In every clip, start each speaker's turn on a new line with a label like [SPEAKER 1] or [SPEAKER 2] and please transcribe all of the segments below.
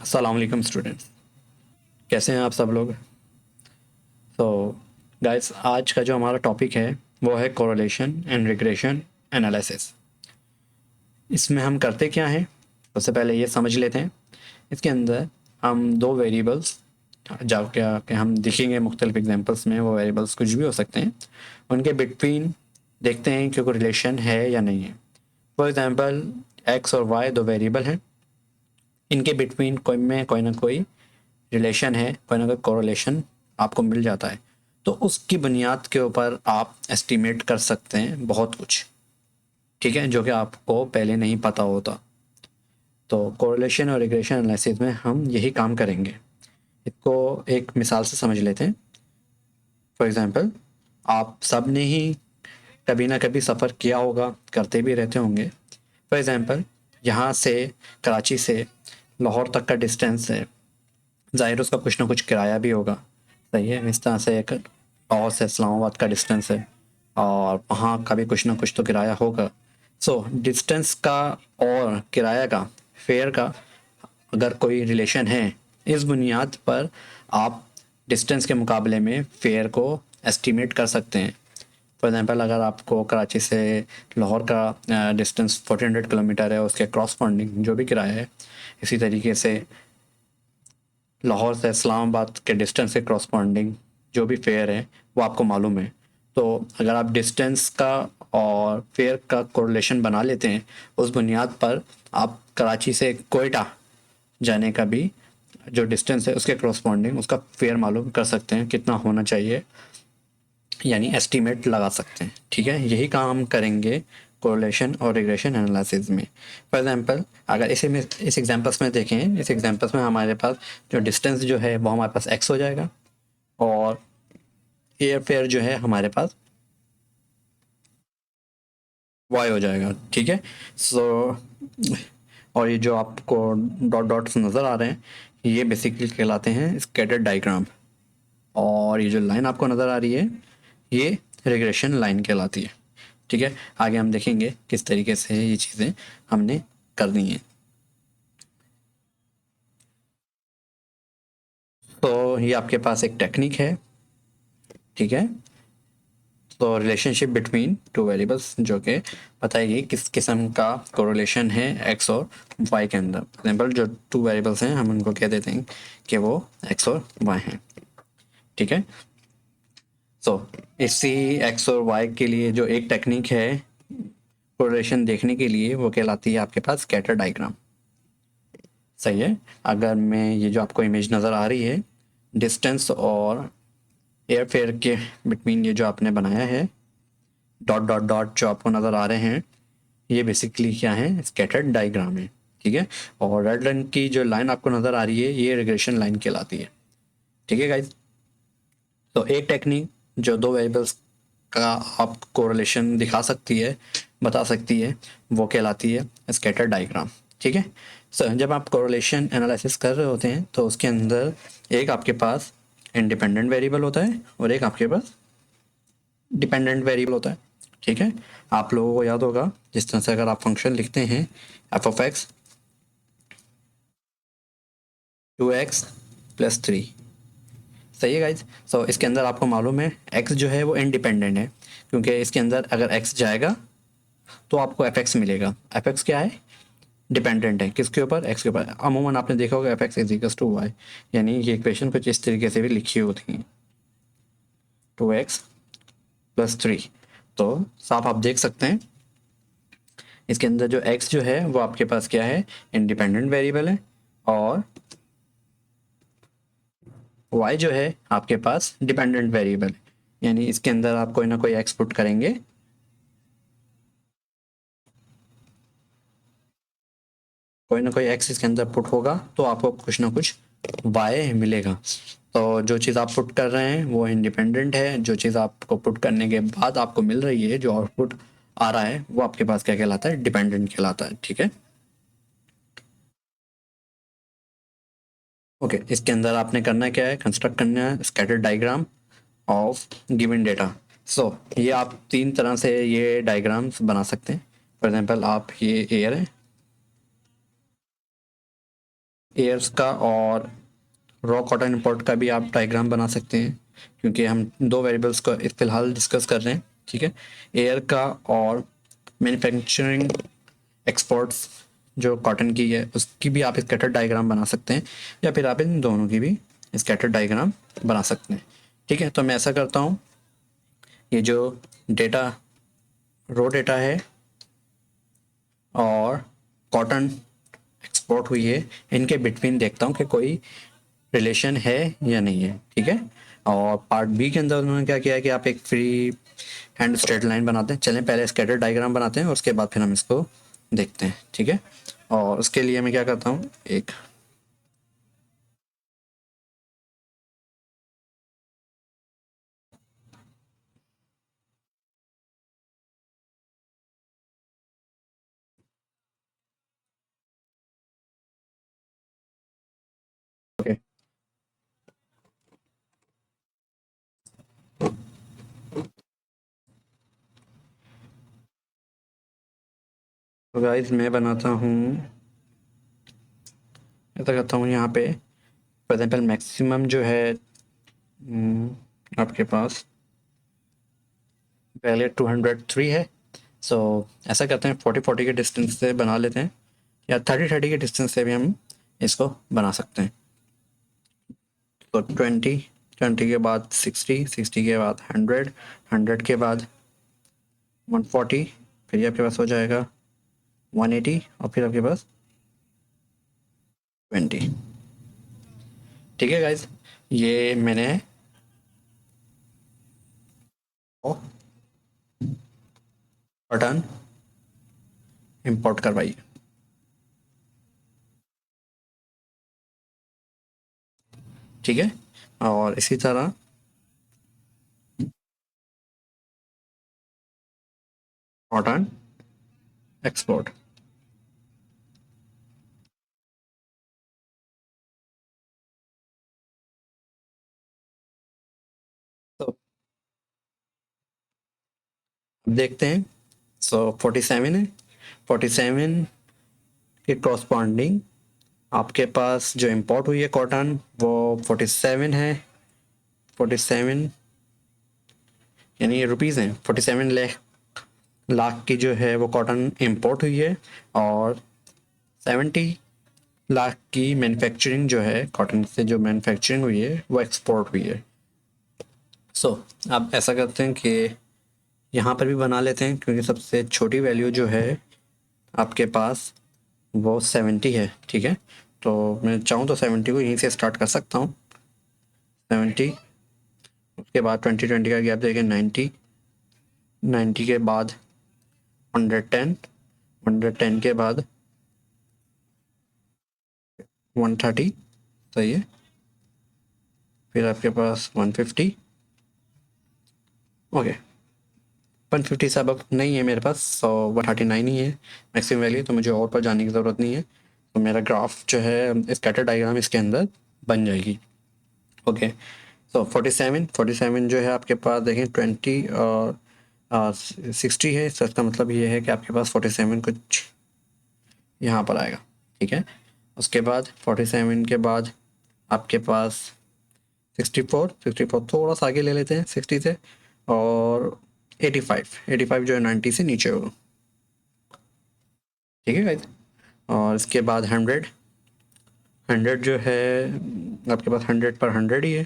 [SPEAKER 1] अस्सलाम वालेकुम स्टूडेंट्स, कैसे हैं आप सब लोग। तो गाइस, आज का जो हमारा टॉपिक है वो है कोरिलेशन एंड रिग्रेशन एनालिसिस। इसमें हम करते क्या हैं, सबसे पहले ये समझ लेते हैं। इसके अंदर हम दो वेरिएबल्स, जब क्या कि हम दिखेंगे मुख्तलिफ एग्जांपल्स में, वो वेरिएबल्स कुछ भी हो सकते हैं, उनके बिटवीन देखते हैं कि कोई रिलेशन है या नहीं है। फॉर एग्जांपल एक्स और वाई दो वेरिएबल हैं, इनके बिटवीन कोई ना कोई रिलेशन है, कोई ना कोई कोरिलेशन आपको मिल जाता है, तो उसकी बुनियाद के ऊपर आप एस्टिमेट कर सकते हैं बहुत कुछ, ठीक है, जो कि आपको पहले नहीं पता होता। तो कोरिलेशन और रिग्रेशन एनालिसिस में हम यही काम करेंगे। इसको एक मिसाल से समझ लेते हैं। फॉर एग्जांपल, आप सब ने ही कभी ना कभी सफ़र किया होगा, करते भी रहते होंगे। फॉर एग्जांपल, यहाँ से कराची से लाहौर तक का डिस्टेंस है, ज़ाहिर उसका कुछ ना कुछ किराया भी होगा। सही है, इस तरह से एक लाहौर से इस्लामाबाद का डिस्टेंस है और वहाँ का भी कुछ ना कुछ तो किराया होगा। सो डिस्टेंस का और किराया का, फेयर का अगर कोई रिलेशन है, इस बुनियाद पर आप डिस्टेंस के मुकाबले में फेयर को एस्टिमेट कर सकते हैं। फॉर एग्जांपल, अगर आपको कराची से लाहौर का डिस्टेंस 1400 किलोमीटर है, उसके क्रॉसपॉन्डिंग जो भी किराया है, इसी तरीके से लाहौर से इस्लामाबाद के डिस्टेंस के क्रॉसपॉन्डिंग जो भी फेयर है वो आपको मालूम है। तो अगर आप डिस्टेंस का और फेयर का कोरिलेशन बना लेते हैं, उस बुनियाद पर आप कराची से कोयटा जाने का भी जो डिस्टेंस है उसके क्रॉसपॉन्डिंग उसका फेयर मालूम कर सकते हैं कितना होना चाहिए, यानी एस्टीमेट लगा सकते हैं। ठीक है, यही काम करेंगे कोरिलेशन और रिग्रेशन एनालिसिस में। फॉर एग्जांपल, अगर इस एग्जांपल्स में देखें, इस एग्जांपल्स में हमारे पास जो डिस्टेंस जो है वो हमारे पास एक्स हो जाएगा और एयर फेयर जो है हमारे पास वाई हो जाएगा। ठीक है, सो और ये जो आपको डॉट डॉट्स नज़र आ रहे हैं, ये बेसिकली कहलाते हैं स्कैटर्ड डायग्राम, और ये जो लाइन आपको नज़र आ रही है ये रिग्रेशन लाइन कहलाती है। ठीक है, आगे हम देखेंगे किस तरीके से ये चीज़ें हमने करनी है। तो ये आपके पास एक टेक्निक है। ठीक है, तो रिलेशनशिप बिटवीन टू वेरिएबल्स जो कि बताइए किस किस्म का कोरिलेशन है एक्स और वाई के अंदर। एग्जाम्पल, जो टू वेरिएबल्स हैं हम उनको कह देते हैं कि वो एक्स और वाई हैं। ठीक है, सो इसी एक्स और वाई के लिए जो एक टेक्निक है कोरिलेशन देखने के लिए, वो कहलाती है आपके पास स्कैटर डायग्राम। सही है, अगर मैं ये जो आपको इमेज नज़र आ रही है, डिस्टेंस और एयर फेयर के बिटवीन ये जो आपने बनाया है डॉट डॉट डॉट जो आपको नज़र आ रहे हैं, ये बेसिकली क्या है, स्कैटर्ड डायग्राम है। ठीक है, और रेड रंग की जो लाइन आपको नज़र आ रही है ये रिग्रेशन लाइन कहलाती है। ठीक है गाइज, तो एक टेक्निक जो दो वेरिएबल्स का आप कोरिलेशन दिखा सकती है, बता सकती है, वो कहलाती है स्कैटर डायग्राम। ठीक है, सो जब आप कोरिलेशन एनालिसिस कर रहे होते हैं तो उसके अंदर एक आपके पास इंडिपेंडेंट वेरिएबल होता है और एक आपके पास डिपेंडेंट वेरिएबल होता है। ठीक है, आप लोगों को याद होगा, जिस तरह से अगर आप फंक्शन लिखते हैं एफ ऑफ एक्स 2x+3। सही है गाइज, सो इसके अंदर आपको मालूम है x जो है वो इंडिपेंडेंट है, क्योंकि इसके अंदर अगर x जाएगा तो आपको एफ एक्स मिलेगा। एफ एक्स क्या है, डिपेंडेंट है किसके ऊपर, एक्स के ऊपर। अमूमन आपने देखा होगा F X is equal to Y, यानी ये इक्वेशन कुछ इस तरीके से भी लिखी होती हैं, 2x+3। तो साफ आप देख सकते हैं इसके अंदर जो x जो है वो आपके पास क्या है, इंडिपेंडेंट वेरिएबल है, और y जो है आपके पास डिपेंडेंट वेरिएबल है। यानी इसके अंदर आप कोई ना कोई x पुट करेंगे, कोई ना कोई x इसके अंदर पुट होगा तो आपको कुछ ना कुछ y मिलेगा। तो जो चीज़ आप पुट कर रहे हैं वो इंडिपेंडेंट है, जो चीज़ आपको पुट करने के बाद आपको मिल रही है, जो आउटपुट आ रहा है, वो आपके पास क्या कहलाता है, डिपेंडेंट कहलाता है। ठीक है, ओके, इसके अंदर आपने करना क्या है, कंस्ट्रक्ट करना है scatter diagram of given data. So ये आप तीन तरह से ये डायग्राम्स बना सकते हैं। फॉर एग्जांपल, आप ये एयर है, एयर्स का और रॉ कॉटन इंपोर्ट का भी आप डायग्राम बना सकते हैं, क्योंकि हम दो वेरिएबल्स को फ़िलहाल डिस्कस कर रहे हैं, ठीक है। एयर का और मैन्युफैक्चरिंग एक्सपोर्ट्स जो कॉटन की है उसकी भी आप स्कैटर डायग्राम बना सकते हैं, या फिर आप इन दोनों की भी स्कैटर डायग्राम बना सकते हैं, ठीक है। तो मैं ऐसा करता हूँ, ये जो डेटा रो डेटा है और कॉटन एक्सपोर्ट हुई है, इनके बिटवीन देखता हूँ कि कोई रिलेशन है या नहीं है, ठीक है। और पार्ट बी के अंदर उन्होंने क्या किया है कि आप एक फ्री हैंड स्ट्रेट लाइन बनाते हैं। चलें पहले स्कैटर डायग्राम बनाते हैं और उसके बाद फिर हम इसको देखते हैं, ठीक है। और उसके लिए मैं क्या करता हूँ, एक ओके। तो गाइस मैं बनाता हूँ, ऐसा करता हूँ यहाँ पे फॉर एग्जाम्पल मैक्सिमम जो है आपके पास पहले 203 है। सो ऐसा करते हैं 40-40 के डिस्टेंस से बना लेते हैं, या 30-30 के डिस्टेंस से भी हम इसको बना सकते हैं। तो 20 के बाद 60 के बाद 100 के बाद 140, फिर ये आपके पास हो जाएगा 180 और फिर आपके पास 20, ठीक है गाइज। ये मैंने बटन इंपोर्ट करवाई, ठीक है। और इसी तरह कॉटन एक्सपोर्ट, तो देखते हैं। सो 47 है, 47 के क्रॉसपॉन्डिंग आपके पास जो इंपोर्ट हुई है कॉटन वो 47 है। 47 यानी ये रुपीज़ हैं, 47 लाख की जो है वो कॉटन इंपोर्ट हुई है, और 70 लाख की मैन्युफैक्चरिंग जो है कॉटन से जो मैन्युफैक्चरिंग हुई है वो एक्सपोर्ट हुई है। सो अब ऐसा करते हैं कि यहाँ पर भी बना लेते हैं, क्योंकि सबसे छोटी वैल्यू जो है आपके पास वो 70 है, ठीक है। तो मैं चाहूँ तो 70 को यहीं से स्टार्ट कर सकता हूँ, 70। उसके बाद 20-20 का गैप देके 90, 90 के बाद 110, 110 के बाद 130, सही है। फिर आपके पास 150, ओके। 150 से अब नहीं है मेरे पास, सो 139 ही है मैक्सिमम वैल्यू, तो मुझे और पर जाने की ज़रूरत नहीं है। तो मेरा ग्राफ जो है स्कैटर डायग्राम इसके अंदर बन जाएगी, ओके। सो 47 जो है आपके पास देखें 20 और 60 है, तो इसका मतलब ये है कि आपके पास 47 कुछ यहाँ पर आएगा, ठीक है। उसके बाद 47 के बाद आपके पास 64 थोड़ा सा आगे ले लेते हैं 60 से, और 85 जो है 90 से नीचे होगा, ठीक है गाइस। और इसके बाद 100 जो है आपके पास 100 पर 100 ही है,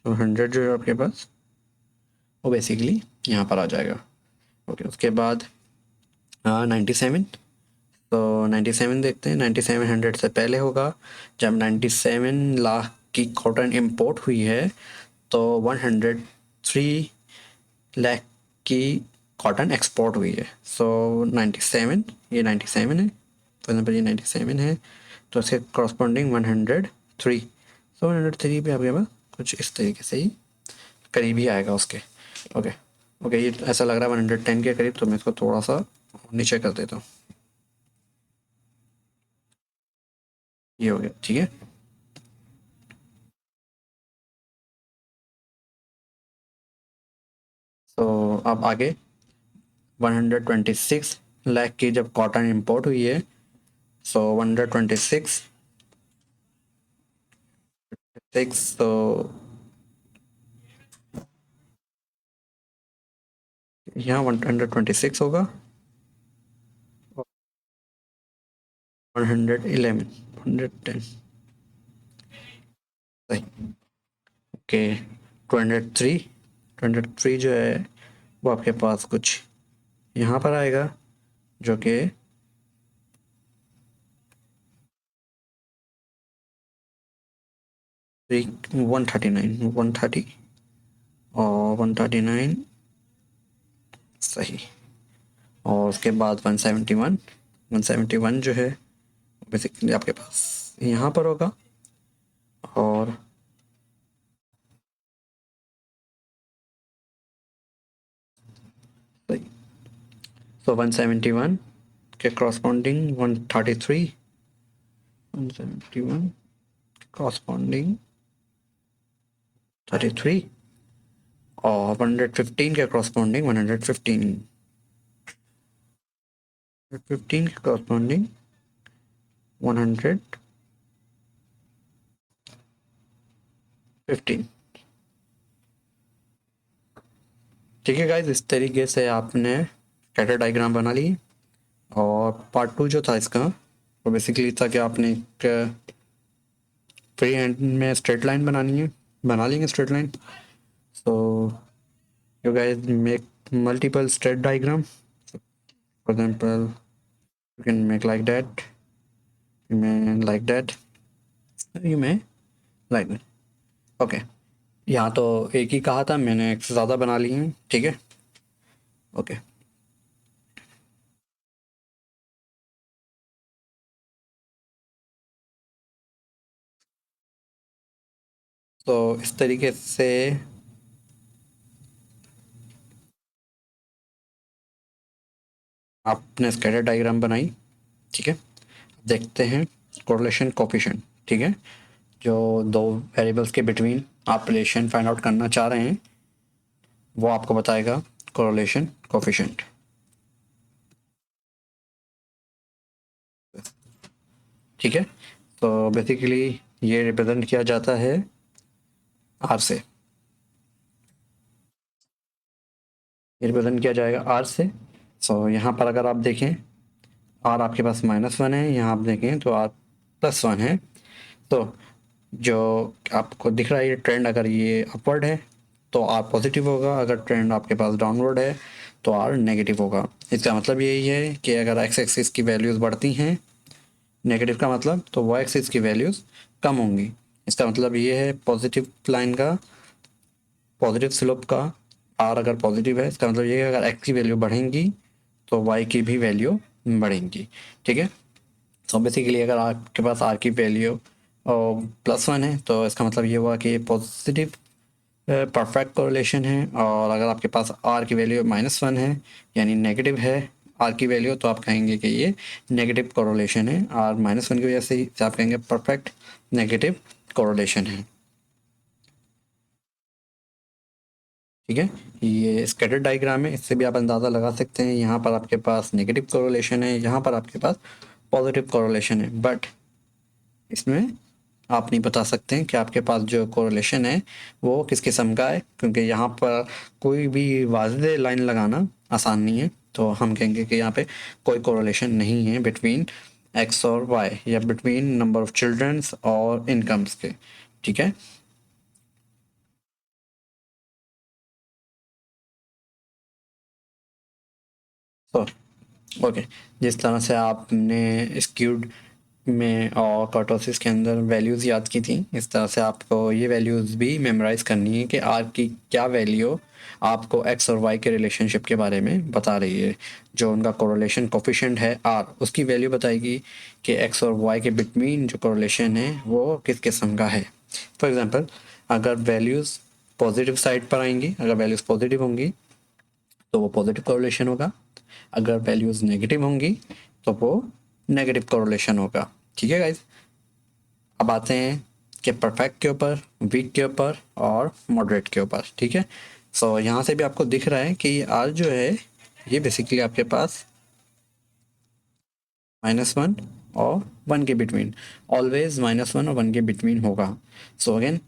[SPEAKER 1] तो 100 जो है आपके पास वो बेसिकली यहाँ पर आ जाएगा, ओके। उसके बाद 97, तो 97 देखते हैं। 97 100 से पहले होगा, जब 97 लाख की कॉटन इंपोर्ट हुई है तो 103 लाख की कॉटन एक्सपोर्ट हुई है। सो 97, ये 97 है, फॉर एग्जाम्पल ये 97 है, तो इसके कॉरस्पॉन्डिंग 103, सो 103 पे आपके पास कुछ इस तरीके से ही करीब ही आएगा उसके, ओके। ओके ये ऐसा लग रहा है 110 के करीब, तो मैं इसको थोड़ा सा नीचे कर देता हूँ, ये हो गया, ठीक है। तो अब आगे 126 लाख की जब कॉटन इंपोर्ट हुई है, सो 126 6, तो यहाँ 126 होगा, 111, 110, सही। ओके, 203, 203 जो है वो आपके पास कुछ यहाँ पर आएगा, जो कि 139, 130 और 139, सही। और उसके बाद 171, 171 जो है बेसिकली आपके पास यहाँ पर होगा, और सही। तो 171 के क्रॉसपॉन्डिंग 133, 171 क्रॉसपॉन्डिंग 33, और 115 के क्रॉसपॉन्डिंग 115, 115 के क्रॉसपॉन्डिंग 115। ठीक है गाइज, इस तरीके से आपने स्कैटर डायग्राम बना ली। और पार्ट 2 जो था इसका, वो बेसिकली था कि आपने एक फ्री हैंड में स्ट्रेट लाइन बनानी है, बना लेंगे straight line. So you guys make multiple straight diagram. For example you can make like that, you may like that, you may like that। Okay, यहाँ तो एक ही कहा था, मैंने एक से ज़्यादा बना ली हैं, ठीक है। ओके, तो इस तरीके से आपने स्कैटर डायग्राम बनाई, ठीक है। देखते हैं कोरिलेशन कोफिशिएंट, ठीक है। जो दो वेरिएबल्स के बिटवीन आप रिलेशन फाइंड आउट करना चाह रहे हैं, वो आपको बताएगा कोरिलेशन कोफिशिएंट, ठीक है। तो बेसिकली ये रिप्रेजेंट किया जाता है आर से, ये रिप्रेजेंट किया जाएगा आर से। सो यहाँ पर अगर आप देखें, आर आपके पास -1 है, यहाँ आप देखें तो आर +1 है। तो जो आपको दिख रहा है ये ट्रेंड, अगर ये अपवर्ड है तो आर पॉजिटिव होगा, अगर ट्रेंड आपके पास डाउनवर्ड है तो आर नेगेटिव होगा। इसका मतलब यही है कि अगर एक्स एक्सिस की वैल्यूज़ बढ़ती हैं, नेगेटिव का मतलब, तो वाई एक्सिस की वैल्यूज़ कम होंगी। इसका मतलब ये है पॉजिटिव लाइन का, पॉजिटिव स्लोप का आर अगर पॉजिटिव है, इसका मतलब ये है अगर एक्स की वैल्यू बढ़ेंगी तो वाई की भी वैल्यू बढ़ेंगी, ठीक है। सो बेसिकली अगर आपके पास आर की वैल्यू +1 है तो इसका मतलब ये हुआ कि पॉजिटिव परफेक्ट कोरिलेशन है। और अगर आपके पास आर की वैल्यू -1 है, यानी नेगेटिव है आर की वैल्यू, तो आप कहेंगे कि ये नेगेटिव कोरिलेशन है। आर -1 की वजह से आप कहेंगे परफेक्ट नेगेटिव कोरिलेशन है, ठीक है। ये स्कैटर डायग्राम है, इससे भी आप अंदाज़ा लगा सकते हैं। यहाँ पर आपके पास नेगेटिव कोरिलेशन है, यहाँ पर आपके पास पॉजिटिव कोरिलेशन है, बट इसमें आप नहीं बता सकते हैं कि आपके पास जो कोरिलेशन है वो किस किस्म का है, क्योंकि यहाँ पर कोई भी वाज़ेह लाइन लगाना आसान नहीं है। तो हम कहेंगे कि यहाँ पे कोई कोरिलेशन नहीं है बिटवीन एक्स और वाई, या बिटवीन नंबर ऑफ चिल्ड्रंस और इनकम्स के, ठीक है। तो ओके, जिस तरह से आपने स्क्यूड में और कर्टोसिस के अंदर वैल्यूज़ याद की थी, इस तरह से आपको ये वैल्यूज़ भी मेमोराइज़ करनी है कि आर की क्या वैल्यू आपको एक्स और वाई के रिलेशनशिप के बारे में बता रही है। जो उनका कोरिलेशन कोफिशिएंट है आर, उसकी वैल्यू बताएगी कि एक्स और वाई के बिटवीन जो कोरिलेशन है वो किस किस्म का है। फॉर एग्ज़ाम्पल, अगर वैल्यूज़ पॉजिटिव साइड पर आएंगी, अगर वैल्यूज़ पॉजिटिव होंगी तो वो पॉजिटिव कोरिलेशन होगा, अगर वैल्यूज़ नेगेटिव होंगी तो वो नेगेटिव कोरिलेशन होगा, ठीक है गाइज। अब आते हैं कि परफेक्ट के ऊपर, वीक के ऊपर और मॉडरेट के ऊपर, ठीक है। सो यहाँ से भी आपको दिख रहा है कि ये R जो है ये बेसिकली आपके पास -1 और 1 के बिटवीन, ऑलवेज -1 और 1 के बिटवीन होगा। सो अगेन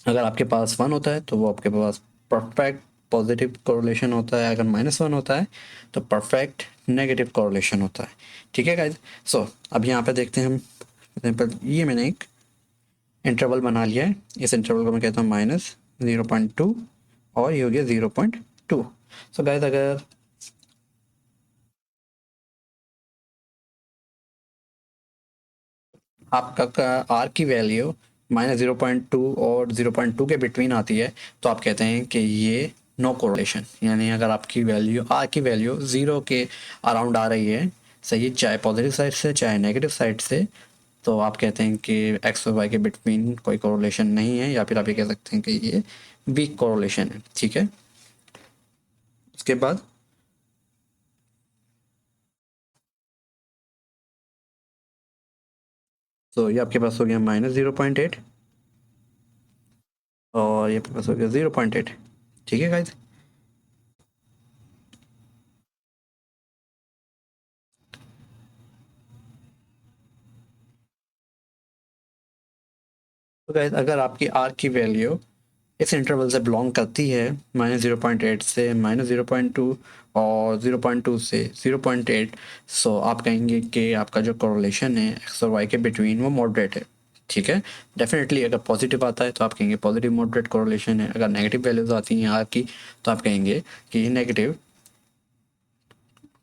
[SPEAKER 1] अगर आपके पास 1 होता है तो वो आपके पास परफेक्ट पॉजिटिव कोरिलेशन होता है, अगर -1 होता है तो परफेक्ट नेगेटिव कोरिलेशन होता है। ठीक है गाइज। सो अब यहाँ पे देखते हैं हम एग्जाम्पल, ये मैंने एक इंटरवल बना लिया है, इस इंटरवल को मैं कहता हूँ -0.2 और ये हो गया 0.2। सो गाइज अगर आपका आर की वैल्यू -0.2 और 0.2 के बिटवीन आती है तो आप कहते हैं कि ये नो कोरिलेशन, यानी अगर आपकी वैल्यू आर की वैल्यू 0 के अराउंड आ रही है, सही, चाहे पॉजिटिव साइड से चाहे नेगेटिव साइड से, तो आप कहते हैं कि एक्स और वाई के बिटवीन कोई कोरिलेशन नहीं है, या फिर आप ये कह सकते हैं कि ये वीक कोरिलेशन है। ठीक है, उसके बाद तो ये आपके पास हो गया -0.8 और ये आपके पास हो गया 0.8। ठीक है गाइज। तो गाइज अगर आपकी आर की वैल्यू इस इंटरवल से बिलोंग करती है, -0.8 से -0.2 और 0.2 से 0.8, सो आप कहेंगे कि आपका जो कोरिलेशन है एक्स और वाई के बिटवीन वो मॉडरेट है। ठीक है, डेफिनेटली अगर पॉजिटिव आता है तो आप कहेंगे पॉजिटिव मॉडरेट कोरिलेशन है, अगर नेगेटिव वैल्यूज आती हैं आर की तो आप कहेंगे कि नेगेटिव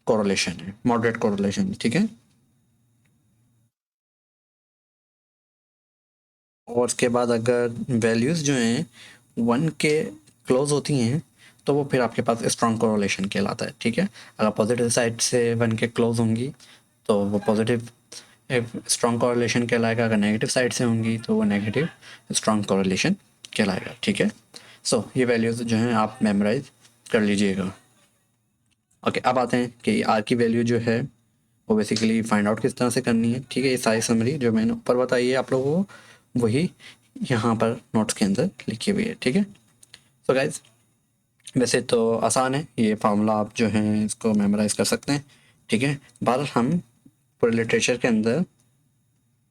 [SPEAKER 1] कोरिलेशन है, मॉडरेट कोरिलेशन। ठीक है, और उसके बाद अगर वैल्यूज़ जो हैं 1 के क्लोज होती हैं तो वो फिर आपके पास स्ट्रॉन्ग कोरिलेशन कहलाता है। ठीक है, अगर पॉजिटिव साइड से 1 के क्लोज होंगी तो वो पॉजिटिव स्ट्रॉन्ग कोरिलेशन कहलाएगा, अगर नेगेटिव साइड से होंगी तो वो नेगेटिव स्ट्रॉन्ग कोरिलेशन कहलाएगा। ठीक है, सो ये वैल्यूज़ जो हैं आप मेमोराइज कर लीजिएगा। ओके, अब आते हैं कि आर की वैल्यू जो है वो बेसिकली फाइंड आउट किस तरह से करनी है। ठीक है, ये सारी समरी जो मैंने ऊपर बताई है आप लोगों को वही यहाँ पर नोट्स के अंदर लिखी हुई है। ठीक है, तो गाइज वैसे तो आसान है, ये फार्मूला आप जो हैं इसको मेमोराइज कर सकते हैं। ठीक है, पर हम पूरे लिटरेचर के अंदर,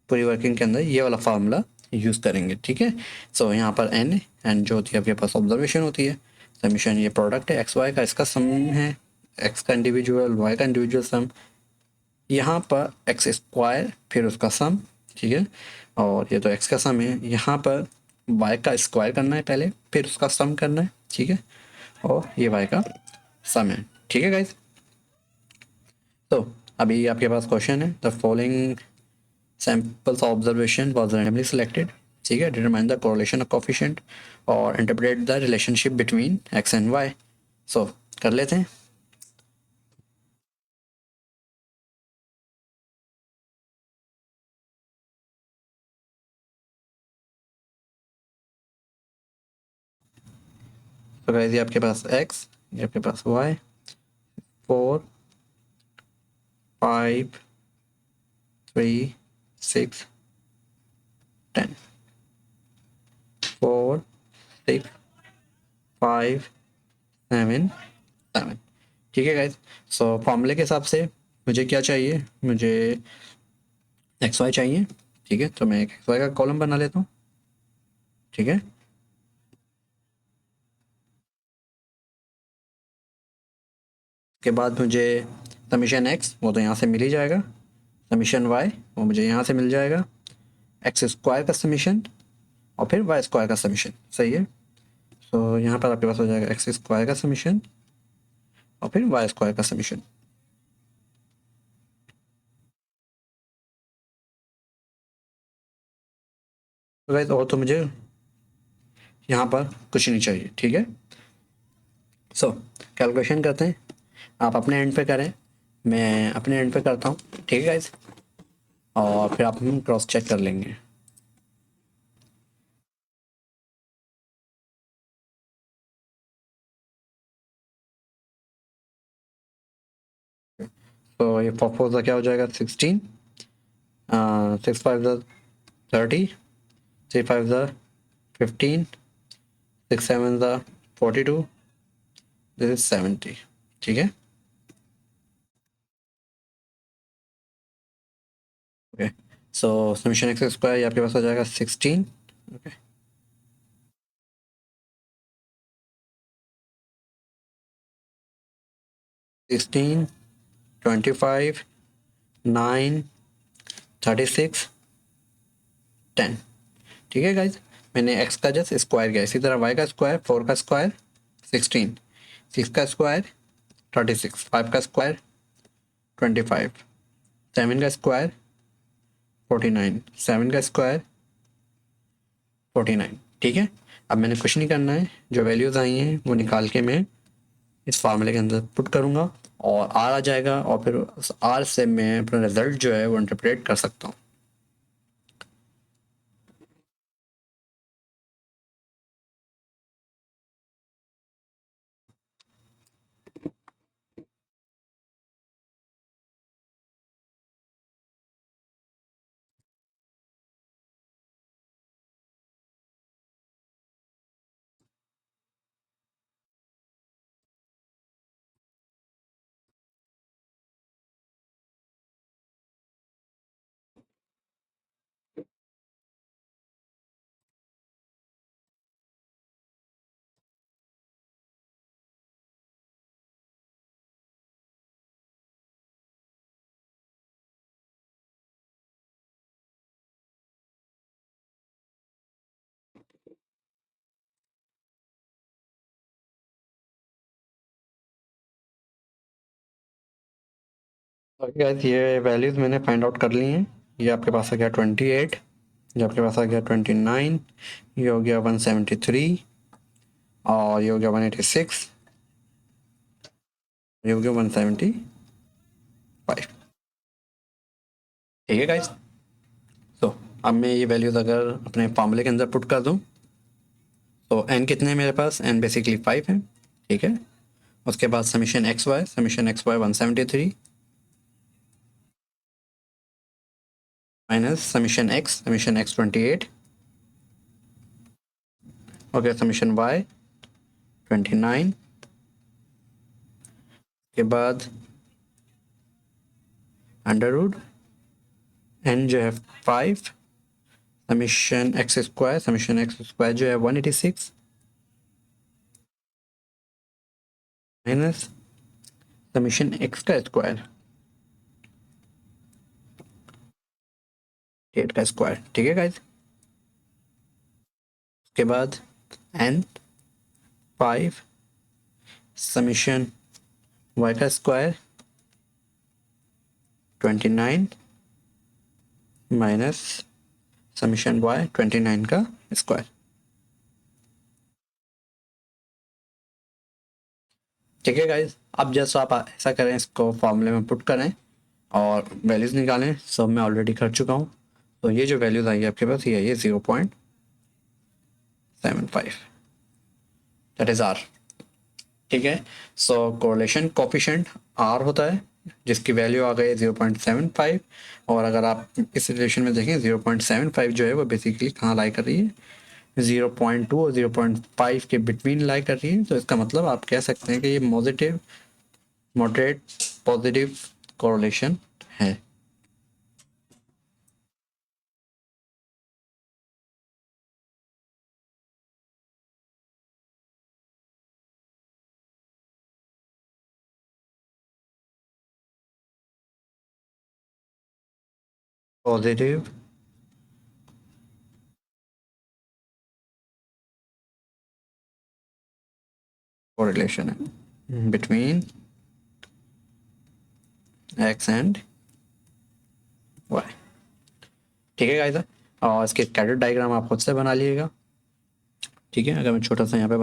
[SPEAKER 1] पूरी वर्किंग के अंदर ये वाला फार्मूला यूज़ करेंगे। ठीक है, सो यहाँ पर एन जो होती है आपके पास ऑब्जर्वेशन होती है, समीशन ये प्रोडक्ट है एक्स वाई का, इसका सम है, एक्स का इंडिविजुअल वाई का इंडिविजुअल सम, यहाँ पर एक्स स्क्वायर फिर उसका सम। ठीक है, और ये तो एक्स का सम है, यहाँ पर वाई का स्क्वायर करना है पहले फिर उसका सम करना है। ठीक है, और ये वाई का सम है। ठीक है गाइज, तो अभी आपके पास क्वेश्चन है, the following samples of observation was randomly selected. ठीक है, determine the correlation of coefficient और interpret the relationship between X and Y. So कर लेते हैं। तो गाइज ये आपके पास एक्स, ये आपके पास वाई, 4 5 3 6 10, 4 6 5 7 7। ठीक है गाइज, सो फॉर्मूले के हिसाब से मुझे क्या चाहिए, मुझे एक्स वाई चाहिए। ठीक है, तो मैं एक एक्स वाई का कॉलम बना लेता हूँ। ठीक है, के बाद मुझे समीशन एक्स वो तो यहाँ से मिल ही जाएगा, समीशन वाई वो मुझे यहाँ से मिल जाएगा, एक्स स्क्वायर का समीशन और फिर वाई स्क्वायर का समीशन। सही है, तो यहाँ पर आपके पास हो जाएगा एक्स स्क्वायर का समीशन और फिर वाई स्क्वायर का समीशन। तो गाइस और तो मुझे यहाँ पर कुछ नहीं चाहिए। ठीक है, सो कैलकुलेशन करते हैं, आप अपने एंड पे करें, मैं अपने एंड पे करता हूँ। ठीक है गाइस, और फिर आप हम क्रॉस चेक कर लेंगे। तो ये फोर फोर क्या हो जाएगा 16, 6 5 30, 3 5 15, 6 7 42, दिस इज 70। ठीक है, ओके, सो समीशन एक्स स्क्वायर ये आपके पास हो जाएगा 16। ओके, 16, 25, 9, 36, 10। ठीक है गाइज, मैंने एक्स का जस्ट स्क्वायर किया। इसी तरह वाई का स्क्वायर 4 का स्क्वायर 16, 6 का स्क्वायर 36, 5 का स्क्वायर 25, 7 का स्क्वायर 49, 7 का स्क्वायर 49। ठीक है, अब मैंने कुछ नहीं करना है, जो वैल्यूज़ आई हैं वो निकाल के मैं इस फार्मूले के अंदर पुट करूँगा और आर आ जाएगा, और फिर उस आर से मैं अपना रिजल्ट जो है वो इंटरप्रेट कर सकता हूँ। ओके गाइस, ये वैल्यूज़ मैंने फाइंड आउट कर ली हैं। ये आपके पास आ गया 28, ये आपके पास आ गया 29, ये हो गया 173, और ये हो गया 186, ये हो गया 175। ठीक है गाइस, तो अब मैं ये वैल्यूज़ अगर अपने फार्मूले के अंदर पुट कर दूँ, तो एन कितने हैं मेरे पास? एन बेसिकली 5 है। ठीक है, उसके बाद summation X Y 173 minus summation X 28, okay, summation Y 29, के बाद अंडर रूट एन जो है 5, समीशन एक्स स्क्वायर जो है 186 माइनस समीशन एक्स का स्क्वायर 8 का स्क्वायर। ठीक है गाइज, उसके बाद एन 5 समीशन वाई का स्क्वायर 29 माइनस समीशन वाई 29 का स्क्वायर। ठीक है गाइज, अब जैसे आप ऐसा करें, इसको फॉर्मूले में पुट करें और वैल्यूज़ निकालें। सब मैं ऑलरेडी कर चुका हूँ। तो ये जो वैल्यूज़ आई है आपके पास, ये 0.75, दैट इज़ आर। ठीक है, सो कोरिलेशन कोफिशिएंट आर होता है, जिसकी वैल्यू आ गई 0.75। और अगर आप इस रिलेशन में देखें, 0.75 जो है वो बेसिकली कहाँ लाई कर रही है? 0.2 और 0.5 के बिटवीन लाई कर रही है। तो इसका मतलब आप कह सकते हैं कि ये मॉडरेट पॉजिटिव कोरिलेशन है। पॉजिटिव कोरिलेशन है बिटवीन एक्स एंड वाई। ठीक है गाइस, और इसके स्कैटर्ड डायग्राम आप खुद से बना लीजिएगा। ठीक है, अगर मैं छोटा सा यहाँ पे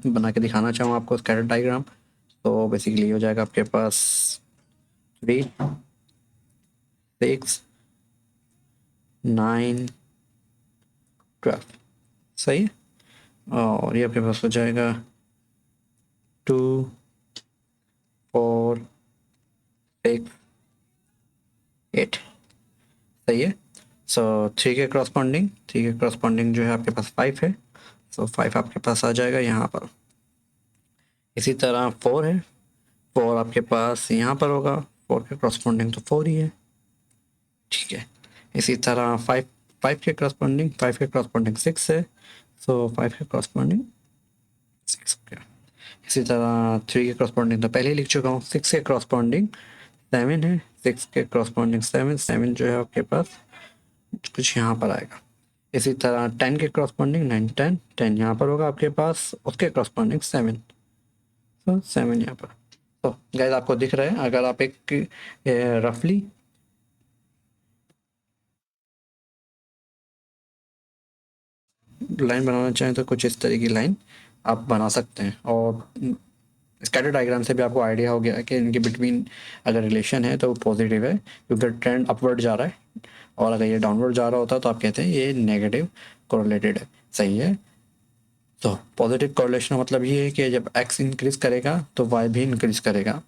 [SPEAKER 1] बना के दिखाना चाहूँ आपको स्कैटर्ड डायग्राम, तो बेसिकली हो जाएगा आपके पास 3, 6, 9, 12। सही है, और ये आपके पास हो जाएगा 2, 4, 6, 8। सही है, सो 3 के क्रॉसपॉन्डिंग जो है आपके पास 5 है। सो 5 आपके पास आ जाएगा यहाँ पर। इसी तरह 4 है, 4 आपके पास यहाँ पर होगा। 4 के क्रॉसपॉन्डिंग तो 4 ही है। ठीक है, इसी तरह 5 के क्रॉसपोंडिंग 6 है, सो 5 के क्रॉसपोंडिंग 6 हो गया। इसी तरह 3 के क्रॉसपोंडिंग तो पहले ही लिख चुका हूँ। 6 के क्रॉसपोंडिंग 7 है, 6 के क्रॉसपोंडिंग 7 जो है आपके पास कुछ यहाँ पर आएगा। इसी तरह 10 के क्रॉसपोंडिंग 9 10 यहाँ पर होगा आपके पास, उसके क्रॉसपोंडिंग 7, तो 7 यहाँ पर। तो गाइस आपको दिख रहा है, अगर आप एक रफली लाइन बनाना चाहें तो कुछ इस तरह की लाइन आप बना सकते हैं। और स्कैटर डायग्राम से भी आपको आइडिया हो गया कि इनके बिटवीन अगर रिलेशन है तो वो पॉजिटिव है, क्योंकि ट्रेंड अपवर्ड जा रहा है, और अगर ये डाउनवर्ड जा रहा होता तो आप कहते हैं ये नेगेटिव कोरिलेटेड है। सही है। तो पॉजिटिव कोरिलेशन का मतलब ये है कि जब एक्स इंक्रीज करेगा तो वाई भी इंक्रीज करेगा।